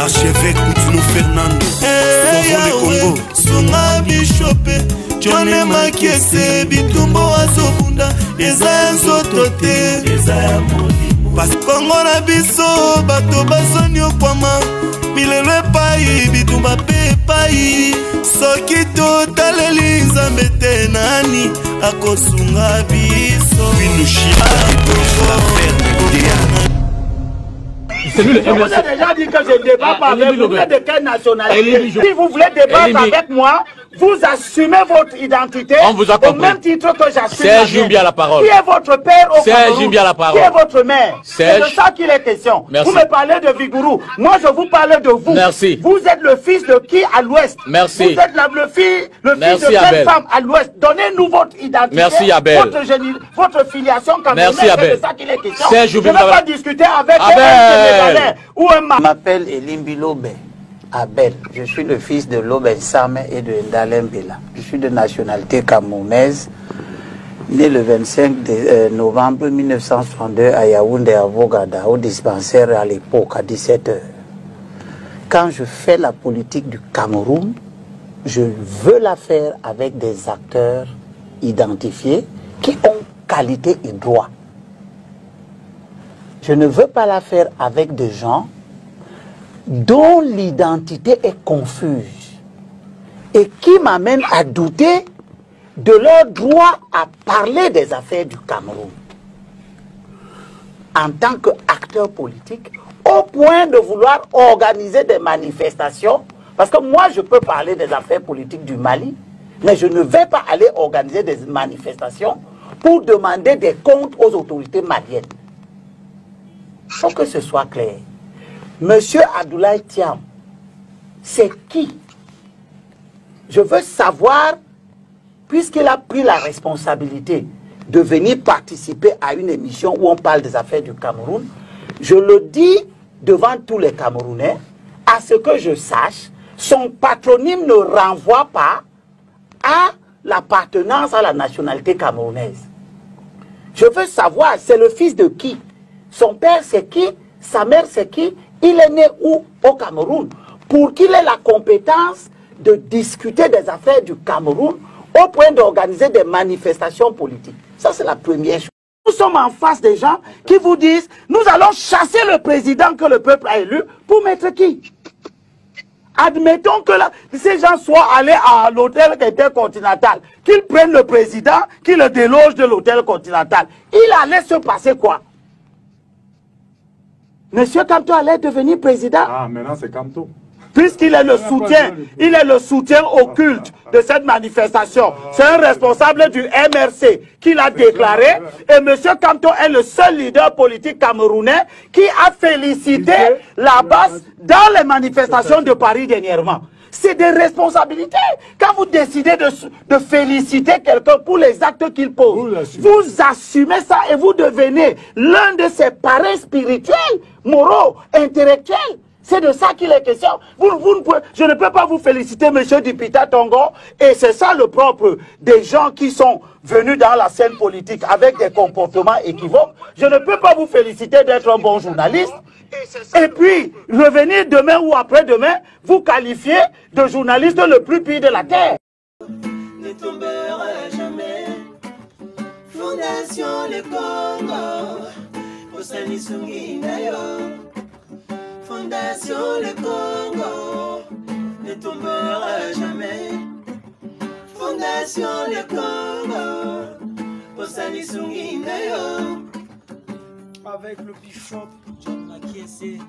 Archevêque Coutinho Fernando Sovole Congo Sunga Bishope Jone Makiese Bitumbo Azobunda Eza Nzoto te Parce Congo na biso Bato bazoni okwama Milelo epai Bitumba pe epai Soki totaleli Nzambe te nani Akosunga biso Pinushia Je vous ai déjà dit que je ne débat pas avec vous. Vous êtes de quelle nationalité? Si vous voulez débattre avec moi, vous assumez votre identité. On vous a compris. Au même titre que j'assume. Serge Jumbi la parole. Qui est votre père au Serge Jumbi la parole. Qui est votre mère? C'est de ça qu'il est question. Merci. Vous me parlez de Vigourou. Moi, je vous parle de vous. Merci. Vous êtes le fils de qui à l'ouest? Merci. Vous êtes le fils Merci, de quelle Abel. femme à l'ouest? Donnez-nous votre identité. Merci, Abel. Votre filiation camerounaise. Merci, Abel. C'est de ça qu'il est question. Serge Je ne Jumbi vais pas discuter avec Abel. un Sénégalais ou un Je m'appelle Elimbi Lobe Abel. Je suis le fils de Lobe Nsame et de Ndalem Bela. Je suis de nationalité camerounaise, né le 25 novembre 1962 à Yaoundé, à Vogada, au dispensaire à l'époque, à 17h. Quand je fais la politique du Cameroun, je veux la faire avec des acteurs identifiés qui ont qualité et droit. Je ne veux pas la faire avec des gens dont l'identité est confuse et qui m'amènent à douter de leur droit à parler des affaires du Cameroun en tant qu'acteur politique, au point de vouloir organiser des manifestations, parce que moi je peux parler des affaires politiques du Mali, mais je ne vais pas aller organiser des manifestations pour demander des comptes aux autorités maliennes. Il faut que ce soit clair. Monsieur Abdoulaye Thiam, c'est qui? Je veux savoir, puisqu'il a pris la responsabilité de venir participer à une émission où on parle des affaires du Cameroun, je le dis devant tous les Camerounais, à ce que je sache, son patronyme ne renvoie pas à l'appartenance à la nationalité camerounaise. Je veux savoir, c'est le fils de qui? Son père c'est qui? Sa mère c'est qui? Il est né où? Au Cameroun. Pour qu'il ait la compétence de discuter des affaires du Cameroun au point d'organiser des manifestations politiques. Ça c'est la première chose. Nous sommes en face des gens qui vous disent nous allons chasser le président que le peuple a élu pour mettre qui? Admettons que ces gens soient allés à l'hôtel intercontinental, qu'ils prennent le président, qu'ils le délogent de l'hôtel continental. Il allait se passer quoi? Monsieur Kamto allait devenir président. Ah, maintenant c'est Kamto. Puisqu'il est le soutien, il est le soutien occulte de cette manifestation. C'est un responsable du MRC qui l'a déclaré. Et monsieur Kamto est le seul leader politique camerounais qui a félicité la base dans les manifestations de Paris dernièrement. C'est des responsabilités. Quand vous décidez de féliciter quelqu'un pour les actes qu'il pose, vous assumez ça et vous devenez l'un de ses parrains spirituels, moraux, intellectuels. C'est de ça qu'il est question. Je ne peux pas vous féliciter, monsieur Dipita Tongo, et c'est ça le propre des gens qui sont venus dans la scène politique avec des comportements équivoques. Je ne peux pas vous féliciter d'être un bon journaliste. Et puis, revenir demain ou après-demain, vous qualifier de journaliste le plus pire de la terre. Ne tombera jamais. Fondation Le Congo. Osani Sunginayo. Fondation Le Congo. Ne tombera jamais. Fondation Le Congo. Osani Sunginayo. Avec le bishop John Makiese.